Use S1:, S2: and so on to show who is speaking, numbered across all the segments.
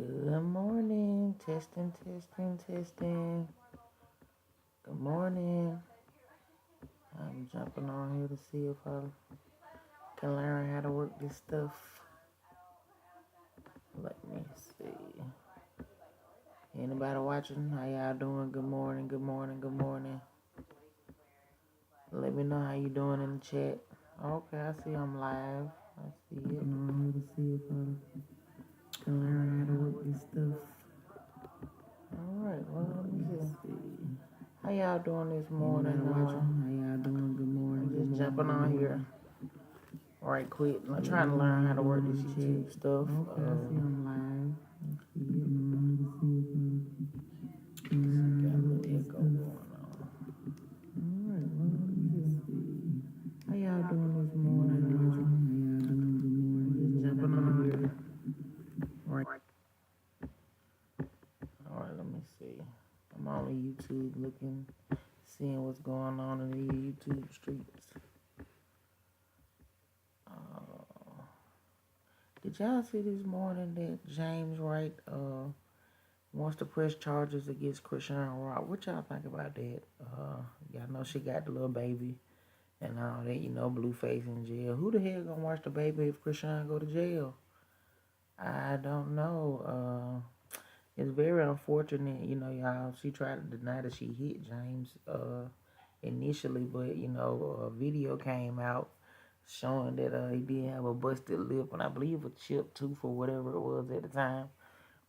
S1: Good morning. Testing, testing, testing. Good morning. I'm jumping on here to see if I can learn how to work this stuff. Let me see. Anybody watching? How y'all doing? Good morning, good morning, good morning. Let me know how you doing in the chat. Okay, I see I'm live. I see it. I'm here to see if I can learn how to work this stuff. Alright, well, let me see. How y'all doing this morning? How y'all doing? Good morning. I'm just jumping on here right quick. I'm trying to learn how to work this YouTube stuff. Okay, I see I'm live. Got a little echo going on. Alright, well, let me see. How y'all doing this morning? How y'all doing? Good morning. Just jumping on here. Right. Alright, let me see. I'm on YouTube looking, seeing what's going on in the YouTube streets. Did y'all see this morning that James Wright wants to press charges against Krishan Rock? What y'all think about that? Y'all know she got the little baby and all that, Blueface in jail. Who the hell gonna watch the baby if Krishan go to jail? I don't know. It's very unfortunate, y'all. She tried to deny that she hit James initially, but, a video came out showing that he did have a busted lip and I believe a chipped tooth or whatever it was at the time.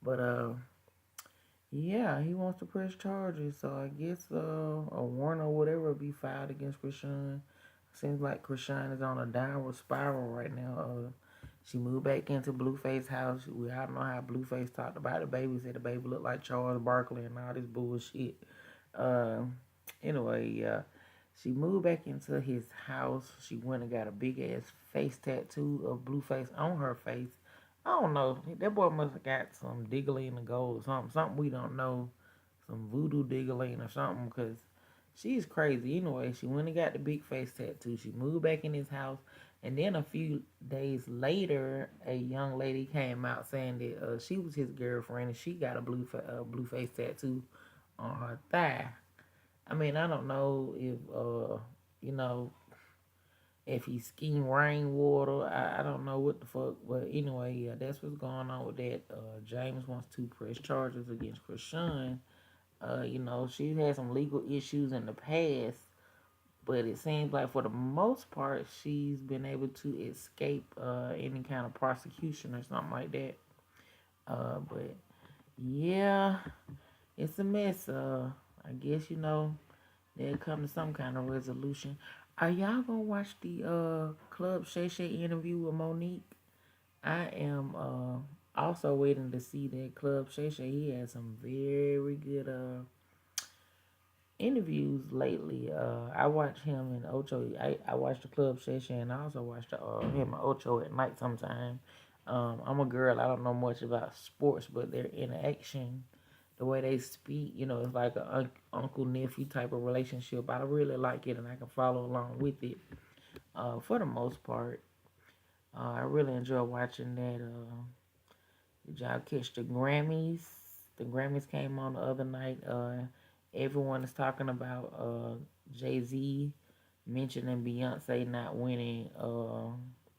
S1: But yeah, he wants to press charges, so I guess a warrant or whatever will be filed against Krishan. Seems like Krishan is on a downward spiral right now. She moved back into Blueface's house. We all know how Blueface talked about the baby, said the baby looked like Charles Barkley and all this bullshit. Anyway, yeah. She moved back into his house. She went and got a big ass face tattoo of Blueface on her face. I don't know. That boy must have got some diggling the gold or something. Something we don't know. Some voodoo diggling or something because she's crazy. Anyway, she went and got the big face tattoo. She moved back in his house. And then a few days later, a young lady came out saying that she was his girlfriend and she got a blue face tattoo on her thigh. I mean, I don't know if, you know, if he skiing rainwater. I don't know what the fuck. But anyway, yeah, that's what's going on with that. James wants to press charges against Krishan. She had some legal issues in the past, but it seems like for the most part, she's been able to escape any kind of prosecution or something like that. But yeah, it's a mess. I guess, they'll come to some kind of resolution. Are y'all gonna watch the Club Shay Shay interview with Monique? I am also waiting to see that Club Shay Shay. He had some very good interviews lately. I watched him and Ocho. I watched the Club Shay Shay and I also watched him and Ocho at night sometime. I'm a girl. I don't know much about sports, but their interaction, the way they speak, it's like an uncle nephew type of relationship. I really like it, and I can follow along with it. For the most part, I really enjoy watching that. Did y'all catch the Grammys? The Grammys came on the other night. Everyone is talking about Jay-Z mentioning Beyonce not winning.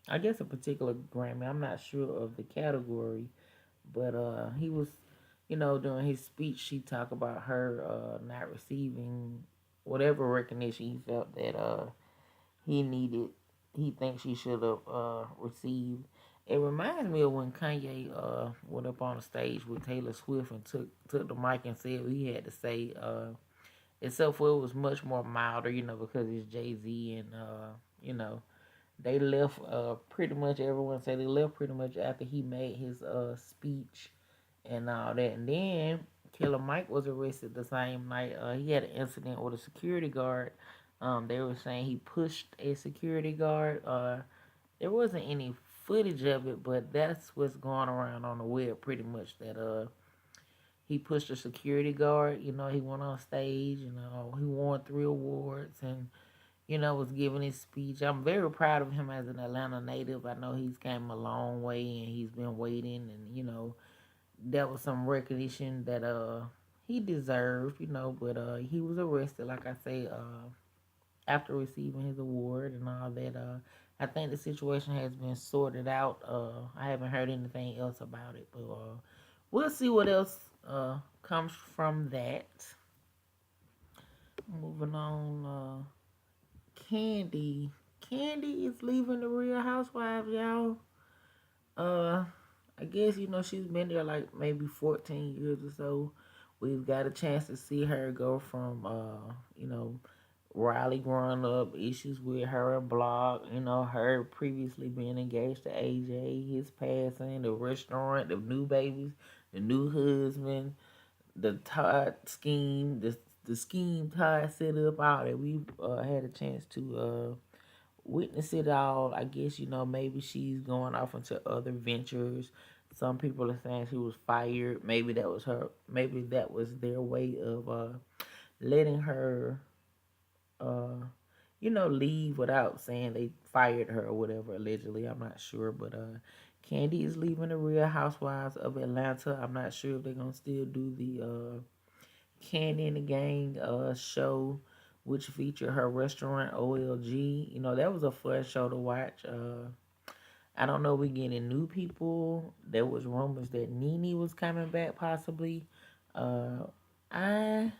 S1: I guess a particular Grammy. I'm not sure of the category, but he was, during his speech, he talked about her not receiving whatever recognition he felt that he needed. He thinks she should have received. It reminds me of when Kanye went up on the stage with Taylor Swift and took the mic and said what he had to say. Except for it was much more milder, because it's Jay Z and they left pretty much. Everyone said they left pretty much after he made his speech and all that. And then Killer Mike was arrested the same night. He had an incident with a security guard. They were saying he pushed a security guard. There wasn't any footage of it, but that's what's going around on the web pretty much, that he pushed a security guard. He went on stage, he won 3 awards and, was giving his speech. I'm very proud of him as an Atlanta native. I know he's came a long way and he's been waiting and, that was some recognition that he deserved, but he was arrested, like I say, after receiving his award and all that. I think the situation has been sorted out. I haven't heard anything else about it, but we'll see what else comes from that. Moving on, Candy. Candy is leaving the Real Housewives, y'all. Uh, I guess she's been there like maybe 14 years or so. We've got a chance to see her go from Riley growing up, issues with her blog, her previously being engaged to AJ, his passing, the restaurant, the new babies, the new husband, the Todd scheme, the scheme Todd set up, all that. We had a chance to witness it all. I guess maybe she's going off into other ventures. Some people are saying she was fired. Maybe that was her. Maybe that was their way of letting her, uh, leave without saying they fired her or whatever. Allegedly, I'm not sure, but Candy is leaving the Real Housewives of Atlanta. I'm not sure if they're gonna still do the Candy and the Gang show, which featured her restaurant OLG. That was a fun show to watch. I don't know if we getting new people. There was rumors that Nene was coming back possibly. Uh, I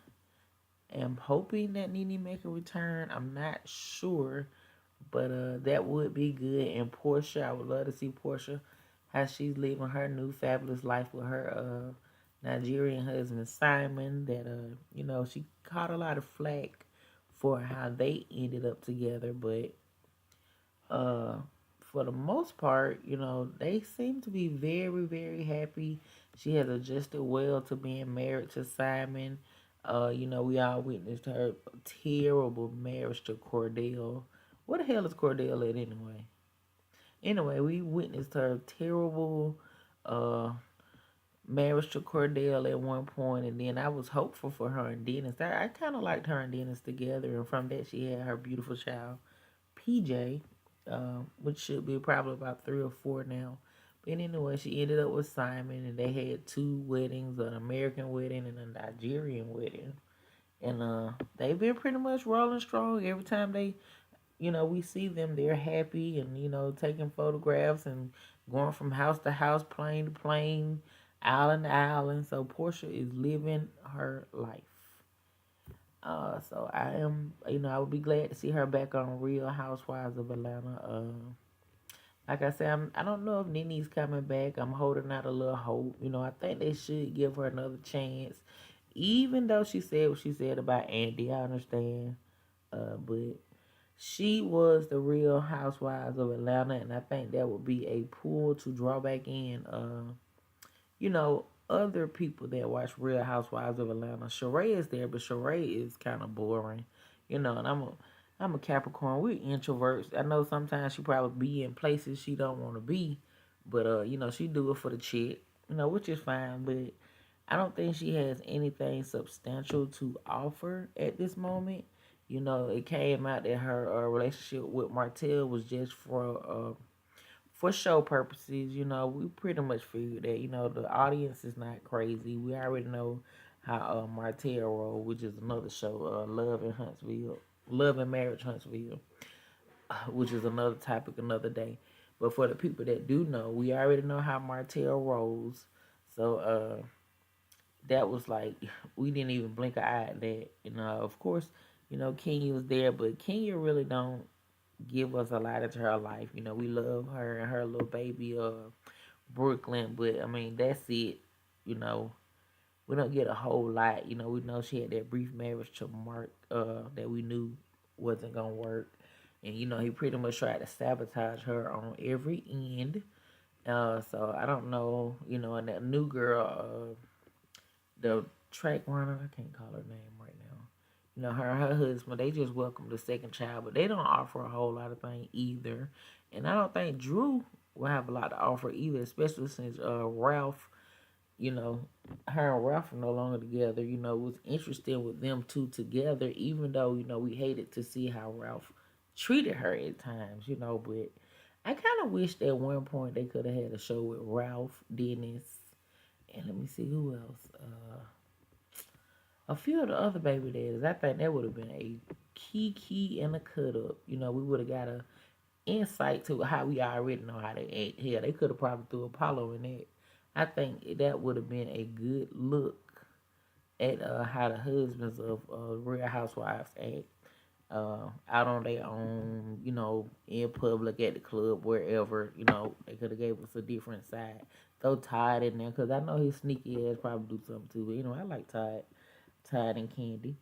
S1: am hoping that Nene make a return. I'm not sure, but that would be good. And Portia, I would love to see Portia how she's living her new fabulous life with her Nigerian husband Simon. That she caught a lot of flack for how they ended up together, but uh for the most part, they seem to be very, very happy. She has adjusted well to being married to Simon. We all witnessed her terrible marriage to Cordell. What the hell is Cordell at anyway? Anyway, we witnessed her terrible uh marriage to Cordell at one point, and then I was hopeful for her and Dennis. I kind of liked her and Dennis together, and from that she had her beautiful child, PJ, which should be probably about 3 or 4 now. But anyway, she ended up with Simon, and they had two weddings: an American wedding and a Nigerian wedding. And they've been pretty much rolling strong. Every time we see them, they're happy and taking photographs and going from house to house, plane to plane, island to island. So Portia is living her life. So I am, I would be glad to see her back on Real Housewives of Atlanta. Like I said, I don't know if Nene's coming back. I'm holding out a little hope. I think they should give her another chance. Even though she said what she said about Andy, I understand. But she was the Real Housewives of Atlanta, and I think that would be a pull to draw back in. Other people that watch Real Housewives of Atlanta. Sheree is there, but Sheree is kind of boring, And I'm a Capricorn. We're introverts. I know sometimes she probably be in places she don't want to be, but she do it for the chick, which is fine. But I don't think she has anything substantial to offer at this moment. It came out that her relationship with Martell was just for show purposes. We pretty much figured that. The audience is not crazy. We already know how Martell roll, which is another show, Love and Marriage Huntsville, which is another topic another day. But for the people that do know, we already know how Martell rolls. So that was like we didn't even blink an eye at that. Of course, Kenya was there, but Kenya really don't give us a lot into her life. We love her and her little baby, Brooklyn, but I mean that's it. You know, we don't get a whole lot. We know she had that brief marriage to Mark, that we knew wasn't gonna work, and he pretty much tried to sabotage her on every end. So I don't know. And that new girl, the track runner, I can't call her name right now. Her husband, they just welcomed the second child, but they don't offer a whole lot of things either. And I don't think Drew will have a lot to offer either, especially since Ralph, you know, her and Ralph are no longer together. Was interested with them two together, even though, we hated to see how Ralph treated her at times, but I kind of wished at one point they could have had a show with Ralph, Dennis, And let me see who else. A few of the other baby daddies, I think that would have been a key and a cut up. We would have got a insight to how we already know how they act. Hell, they could have probably threw Apollo in that. I think that would have been a good look at how the husbands of Real Housewives act out on their own, in public, at the club, wherever. They could have gave us a different side. Throw Todd in there because I know his sneaky ass probably do something too. But I like Todd and Candy.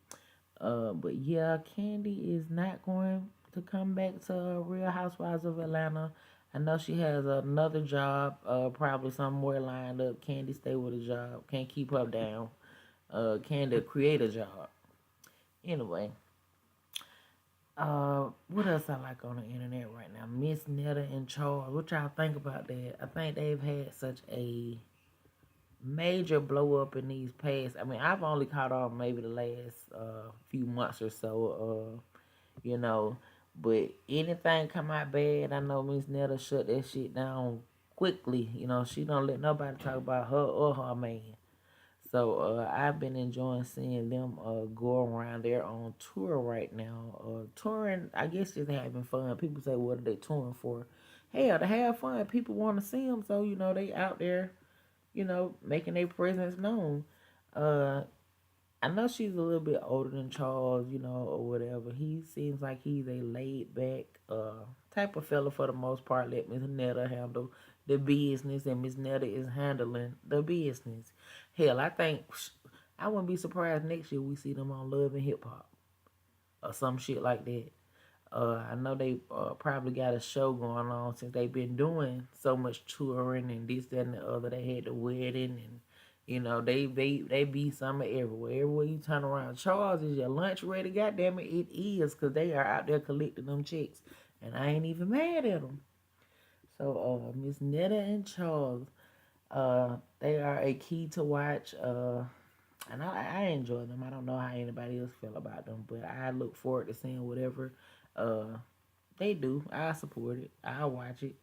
S1: But yeah, Candy is not going to come back to Real Housewives of Atlanta. I know she has another job, probably somewhere lined up. Candy stay with a job. Can't keep her down. Candy create a job. Anyway, what else I like on the internet right now? Miss Netta and Charles. What y'all think about that? I think they've had such a major blow up in these past. I mean, I've only caught on maybe the last few months or so. You know, but anything come out bad, I know Miss Netta shut that shit down quickly. She don't let nobody talk about her or her man. So I've been enjoying seeing them go around. They're on tour right now. Touring, I guess, just having fun. People say, what are they touring for? Hell, to have fun. People want to see them, so they out there, making their presence known. Uh, I know she's a little bit older than Charles, or whatever. He seems like he's a laid back type of fella for the most part. Let Miss Netta handle the business, and Miss Netta is handling the business. Hell, I wouldn't be surprised next year we see them on Love and Hip Hop or some shit like that. I know they probably got a show going on since they've been doing so much touring and this, that, and the other. They had the wedding and they be somewhere everywhere. Everywhere you turn around, Charles, is your lunch ready? Goddamn it, it is, cause they are out there collecting them checks, and I ain't even mad at them. So Miss Netta and Charles, they are a key to watch. And I enjoy them. I don't know how anybody else feel about them, but I look forward to seeing whatever uh, they do. I support it. I watch it.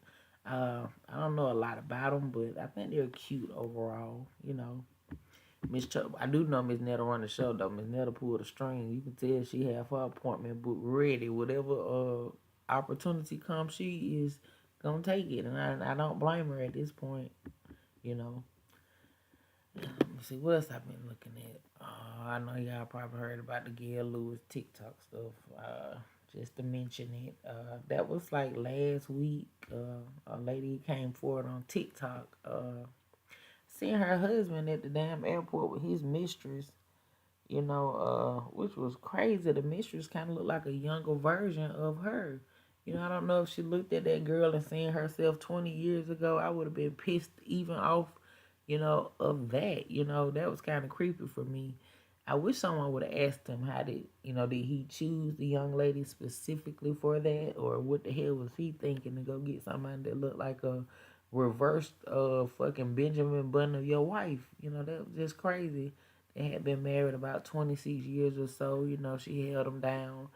S1: I don't know a lot about them, but I think they're cute overall. I do know Miss Netta run the show though. Miss Netta pulled a string. You can tell she have her appointment book ready. Whatever opportunity comes, she is gonna take it, and I don't blame her at this point. You know. Let me see what else I've been looking at. I know y'all probably heard about the Gail Lewis TikTok stuff. Just to mention it, that was like last week. A lady came forward on TikTok, seeing her husband at the damn airport with his mistress. Which was crazy. The mistress kind of looked like a younger version of her. I don't know if she looked at that girl and seen herself 20 years ago. I would have been pissed even off, of that. That was kind of creepy for me. I wish someone would have asked him did he choose the young lady specifically for that? Or what the hell was he thinking to go get somebody that looked like a reversed fucking Benjamin Button of your wife? That was just crazy. They had been married about 26 years or so. She held him down,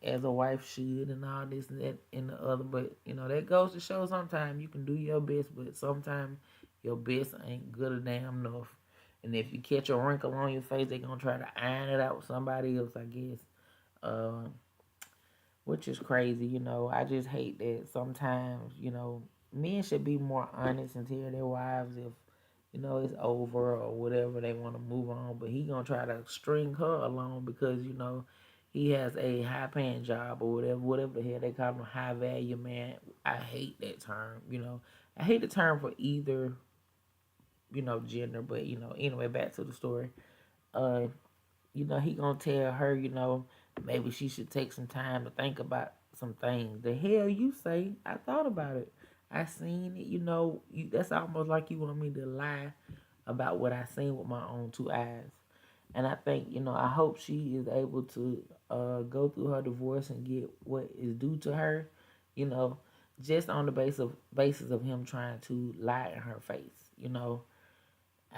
S1: as a wife should, and all this and that and the other. But, that goes to show sometimes you can do your best, but sometimes your best ain't good a damn enough. And if you catch a wrinkle on your face, they're going to try to iron it out with somebody else, I guess. Uh, which is crazy, I just hate that sometimes, men should be more honest and tell their wives if, it's over or whatever, they want to move on. But he gonna try to string her along because, he has a high paying job or whatever the hell they call him, high value man. I hate that term, I hate the term for either, gender, but, anyway, back to the story. Uh, he gonna tell her, maybe she should take some time to think about some things. The hell you say? I thought about it. I seen it. That's almost like you want me to lie about what I seen with my own two eyes. And I think, I hope she is able to go through her divorce and get what is due to her, you know, just on the basis of him trying to lie in her face,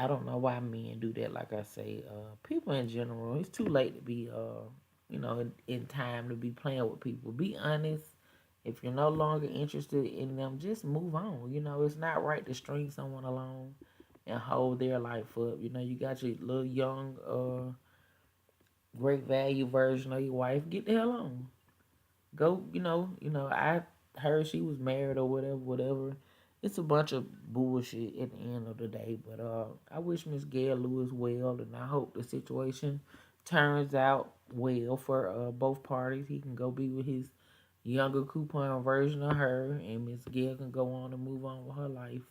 S1: I don't know why men do that. Like I say, people in general, it's too late to be, in time to be playing with people. Be honest. If you're no longer interested in them, just move on. It's not right to string someone along and hold their life up. You know, you got your little young, great value version of your wife. Get the hell on. Go, I heard she was married or whatever, whatever. It's a bunch of bullshit at the end of the day. But I wish Miss Gail Lewis well, and I hope the situation turns out well for both parties. He can go be with his younger coupon version of her, and Miss Gail can go on and move on with her life,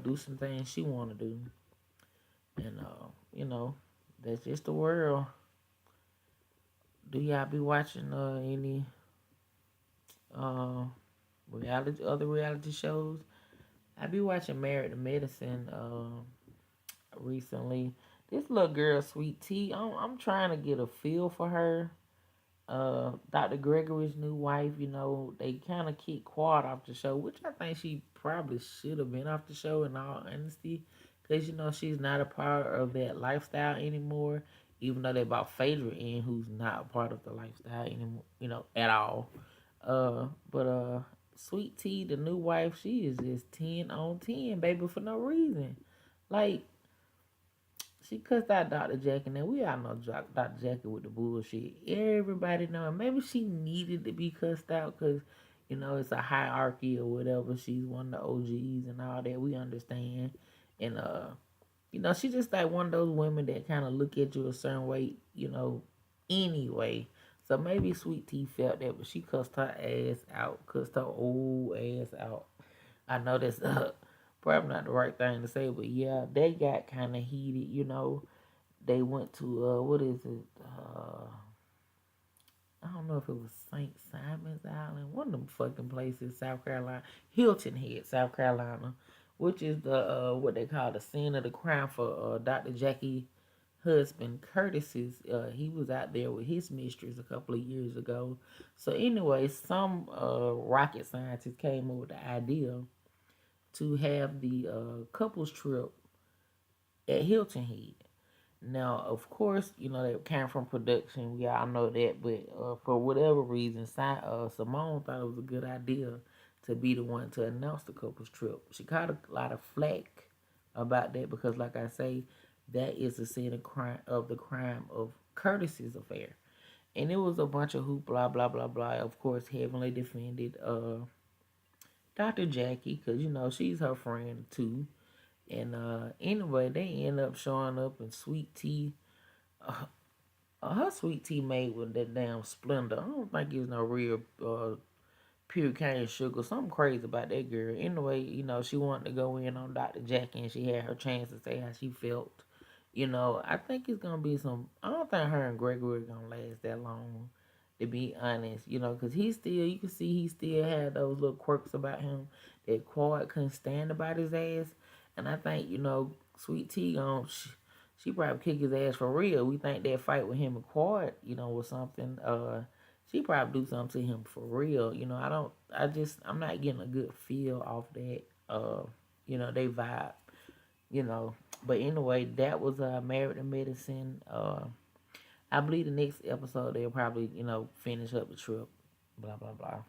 S1: do some things she want to do, and that's just the world. Do y'all be watching any uh other reality shows? I be watching Married to Medicine recently. This little girl, Sweet Tea, I'm trying to get a feel for her. Dr. Gregory's new wife, they kind of kicked Quad off the show, which I think she probably should have been off the show in all honesty, because she's not a part of that lifestyle anymore. Even though they brought Phaedra in, who's not a part of the lifestyle anymore, at all. But Sweet Tea, the new wife, she is just 10 on 10, baby, for no reason. Like, she cussed out Dr. Jackie. Now, we all know Dr. Jackie with the bullshit. Everybody know. And maybe she needed to be cussed out because, it's a hierarchy or whatever. She's one of the OGs and all that. We understand. And, she's just like one of those women that kind of look at you a certain way, anyway. So maybe Sweet Tea felt that, but she cussed her ass out, cussed her old ass out. I know that's probably not the right thing to say, but yeah, they got kind of heated. They went to what is it? I don't know if it was St. Simon's Island, one of them fucking places, South Carolina, Hilton Head, South Carolina, which is the what they call the scene of the crime for Dr. Jackie husband Curtis's. He was out there with his mistress a couple of years ago. So anyway, some rocket scientist came up with the idea to have the couples trip at Hilton Head. Now, of course, they came from production. We all know that. But for whatever reason, Simone thought it was a good idea to be the one to announce the couple's trip. She caught a lot of flack about that because, like I say, that is the scene of the crime of Curtis's affair. And it was a bunch of hoop, blah, blah, blah, blah. Of course, heavily defended Dr. Jackie because, she's her friend too. And anyway, they end up showing up in Sweet Tea. Her Sweet Tea made with that damn Splendor. I don't think it's no real pure cane sugar. Something crazy about that girl. Anyway, she wanted to go in on Dr. Jackie and she had her chance to say how she felt. I think it's gonna be some. I don't think her and Gregory are gonna last that long, to be honest. Because he still, you can see he still had those little quirks about him that Quad couldn't stand about his ass. And I think Sweet Tea gonna she probably kick his ass for real. We think that fight with him and Quad, was something. She probably do something to him for real. I'm not getting a good feel off that. They vibe. You know, but anyway, that was Married to Medicine. I believe the next episode they'll probably finish up the trip. Blah blah blah.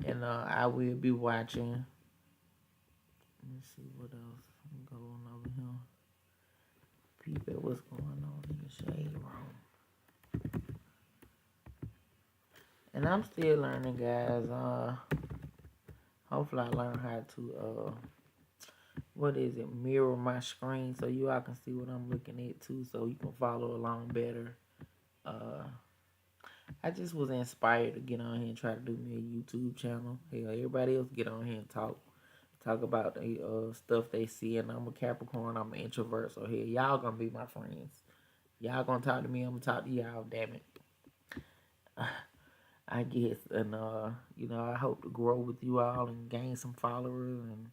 S1: And I will be watching. Let me see what else going over here. People, what's going on in the shade room? And I'm still learning, guys. Hopefully I learn how to what is it, mirror my screen so you all can see what I'm looking at too, so you can follow along better. I just was inspired to get on here and try to do me a YouTube channel. Hell, everybody else get on here and talk about the stuff they see. And I'm a Capricorn, I'm an introvert, so here y'all gonna be my friends. Y'all gonna talk to me, I'm gonna talk to y'all. Damn it. I guess, and I hope to grow with you all and gain some followers, and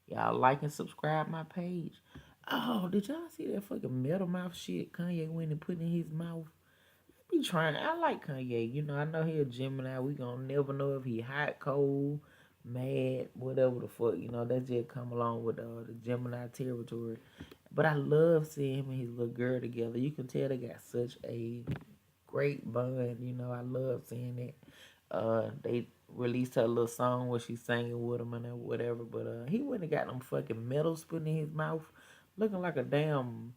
S1: y'all like and subscribe my page. Oh, did y'all see that fucking metal mouth shit Kanye went and put in his mouth? Be trying. I like Kanye. I know he a Gemini. We gonna never know if he hot, cold, mad, whatever the fuck. That just come along with the Gemini territory. But I love seeing him and his little girl together. You can tell they got such a great bond. I love seeing that. released her little song where she's singing with him and whatever. But he went and got them fucking metals put in his mouth, looking like a damn.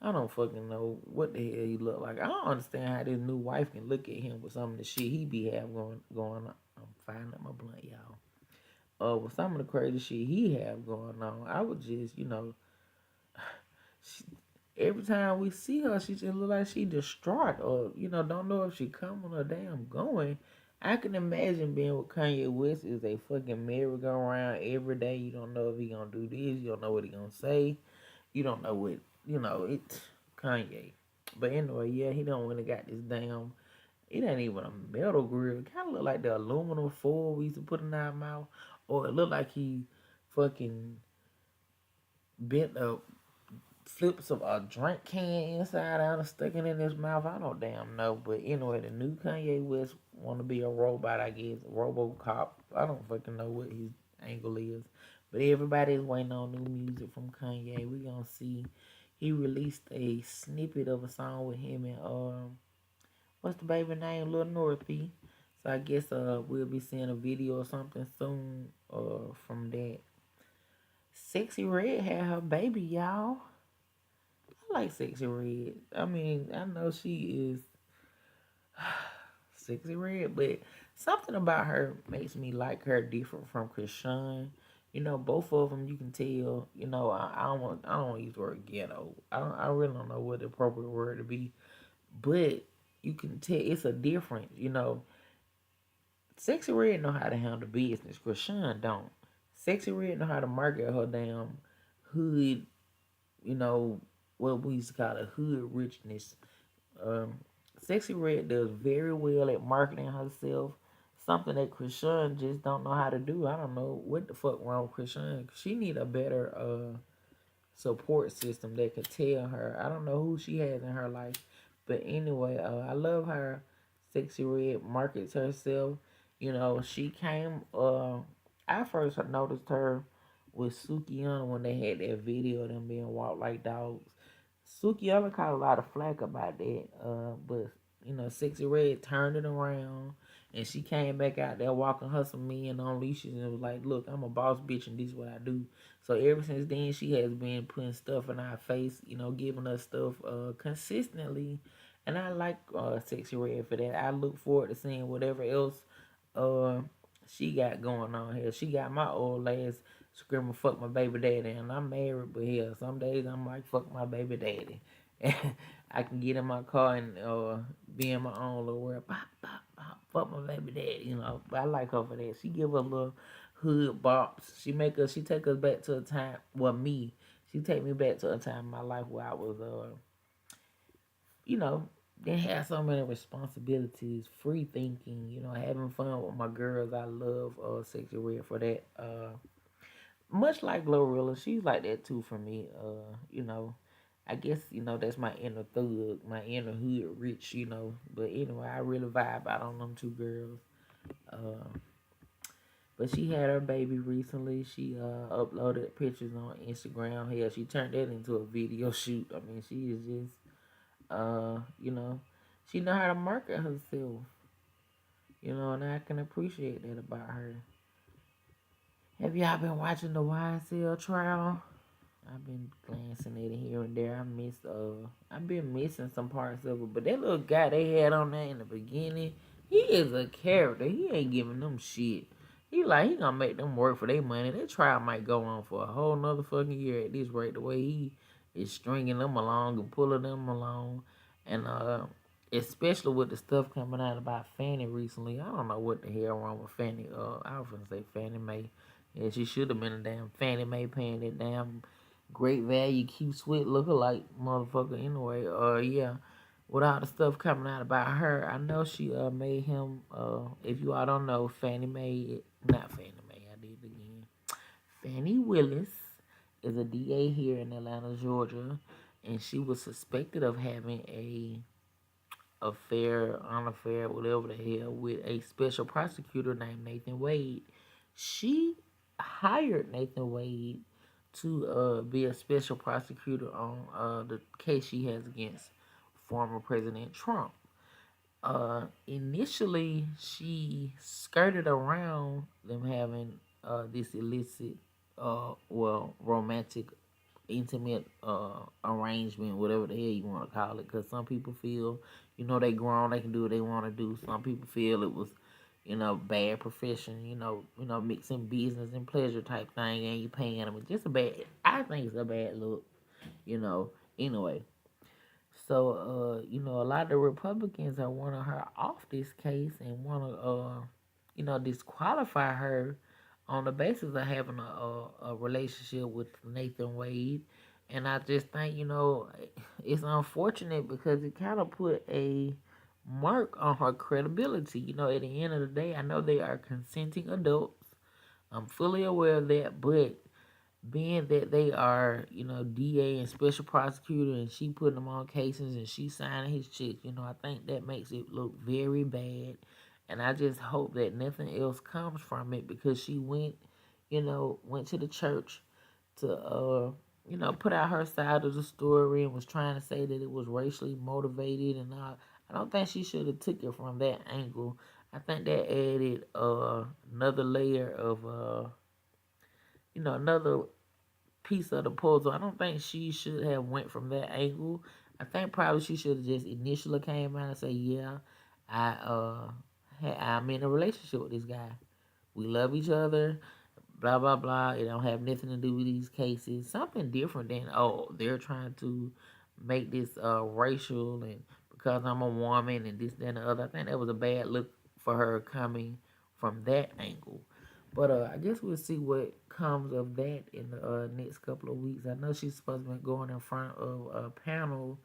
S1: I don't fucking know what the hell he look like. I don't understand how this new wife can look at him with some of the shit he be have going on. I'm finding my blunt, y'all. With some of the crazy shit he have going on, I would just, she, every time we see her, she just look like she distraught or, don't know if she coming or damn going. I can imagine being with Kanye West is a fucking merry-go-round every day. You don't know if he gonna do this. You don't know what he gonna say. You don't know what, it's Kanye. But anyway, yeah, he don't really got this damn, it ain't even a metal grill. It kind of look like the aluminum foil we used to put in our mouth. Or it look like he fucking bent up flips of a drink can inside out and stuck it in his mouth. I don't damn know. But anyway, the new Kanye West want to be a robot, I guess. Robocop. I don't fucking know what his angle is. But everybody's waiting on new music from Kanye. We gonna see. He released a snippet of a song with him and what's the baby name? Lil Northy. So I guess we'll be seeing a video or something soon from that. Sexy Red had her baby, y'all. I like Sexy Red. I mean, I know she is Sexy Red, but something about her makes me like her different from Krishan. Both of them you can tell. I don't use the word ghetto. I really don't know what the appropriate word to be, but you can tell it's a difference. Sexy Red know how to handle business. Krishan don't. Sexy Red know how to market her damn hood. You know what we used to call a hood richness. Um, Sexy Red does very well at marketing herself. Something that Krishan just don't know how to do. I don't know what the fuck wrong with Krishan. She need a better support system that could tell her. I don't know who she has in her life, but anyway, I love her. Sexy Red markets herself. She came. I first noticed her with Sukiyama when they had that video of them being walked like dogs. Sukiyama caught a lot of flack about that, but Sexy Red turned it around, and she came back out there walking her some men on leashes and was like, "Look, I'm a boss bitch, and this is what I do." So ever since then, she has been putting stuff in our face, giving us stuff consistently, and I like Sexy Red for that. I look forward to seeing whatever else uh, she got going on here. She got my old ass screaming "fuck my baby daddy," and I'm married, but hell, some days I'm like "fuck my baby daddy." I can get in my car and be in my own little world. Bop, bop, bop, fuck my baby daddy, But I like her for that. She give us little hood bops. She take us back to a time. Well, me, she take me back to a time in my life where I was you know, didn't have so many responsibilities, free thinking, having fun with my girls. I love Sexy Red for that. Much like Glorilla, she's like that too for me. I guess that's my inner thug, my inner hood rich. But anyway, I really vibe out on them two girls. Uh, but she had her baby recently. She uploaded pictures on Instagram. Hell, she turned that into a video shoot. I mean, she is just she know how to market herself. And I can appreciate that about her. Have y'all been watching the YSL trial? I've been glancing at it here and there. I've been missing some parts of it, but that little guy they had on there in the beginning, he is a character. He ain't giving them shit. He gonna make them work for their money. That trial might go on for a whole nother fucking year at this rate. The way he is stringing them along and pulling them along, and especially with the stuff coming out about Fannie recently. I don't know what the hell wrong with Fannie. I was gonna say Fannie Mae. Yeah, she should have been a damn Fannie Mae paying that damn great value, cute, sweet lookalike motherfucker. Anyway, yeah, with all the stuff coming out about her, I know she made him. If you all don't know, Fannie Mae, not Fannie Mae, I did it again. Fannie Willis is a DA here in Atlanta, Georgia, and she was suspected of having a affair, unaffair, whatever the hell, with a special prosecutor named Nathan Wade. She hired Nathan Wade to be a special prosecutor on the case she has against former President Trump. Initially she skirted around them having this illicit, well, romantic, intimate arrangement, whatever the hell you want to call it. Because some people feel, they grown, they can do what they want to do. Some people feel it was, bad profession, mixing business and pleasure type thing, and you paying them. It's just a bad. I think it's a bad look, you know. Anyway, so, a lot of the Republicans are wanting her off this case and want to, disqualify her on the basis of having a relationship with Nathan Wade. And I just think, it's unfortunate because it kind of put a mark on her credibility. At the end of the day, I know they are consenting adults. I'm fully aware of that, but being that they are, DA and special prosecutor, and she putting them on cases and she signing his checks, I think that makes it look very bad. And I just hope that nothing else comes from it because she went to the church to, put out her side of the story and was trying to say that it was racially motivated and all. I don't think she should have took it from that angle. I think that added another layer of another piece of the puzzle. I don't think she should have went from that angle. I think probably she should have just initially came out and say, "Yeah, I'm in a relationship with this guy. We love each other. Blah blah blah. It don't have nothing to do with these cases. Something different than, oh, they're trying to make this racial and because I'm a woman and this that, and the other." I think that was a bad look for her coming from that angle. But I guess we'll see what comes of that in the next couple of weeks. I know she's supposed to be going in front of a panel.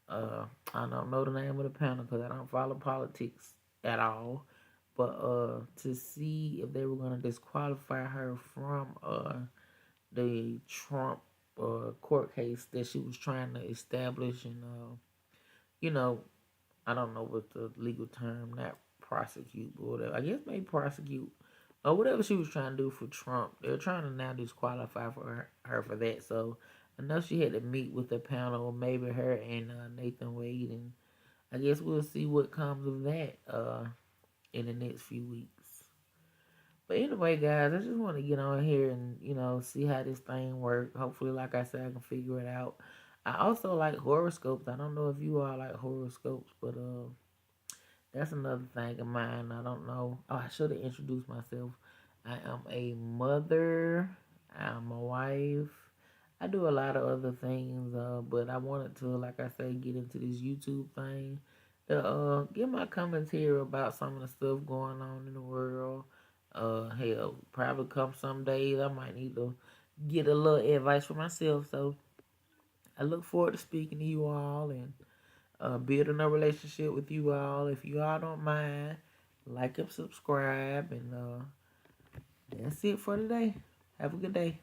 S1: I don't know the name of the panel because I don't follow politics at all. But to see if they were going to disqualify her from the Trump court case that she was trying to establish, and you know, I don't know what the legal term, not prosecute, but whatever. I guess maybe prosecute or whatever she was trying to do for Trump. They're trying to now disqualify her for that. So I know she had to meet with the panel, maybe her and Nathan Wade, and I guess we'll see what comes of that in the next few weeks. But anyway, guys, I just want to get on here and see how this thing works. Hopefully, like I said, I can figure it out. I also like horoscopes. I don't know if you all like horoscopes, but that's another thing of mine. I don't know. Oh, I should have introduced myself. I am a mother. I'm a wife. I do a lot of other things, but I wanted to, like I say, get into this YouTube thing to give my commentary about some of the stuff going on in the world. Hell, probably come some days I might need to get a little advice for myself. So I look forward to speaking to you all and building a relationship with you all. If you all don't mind, like and subscribe, and that's it for today. Have a good day.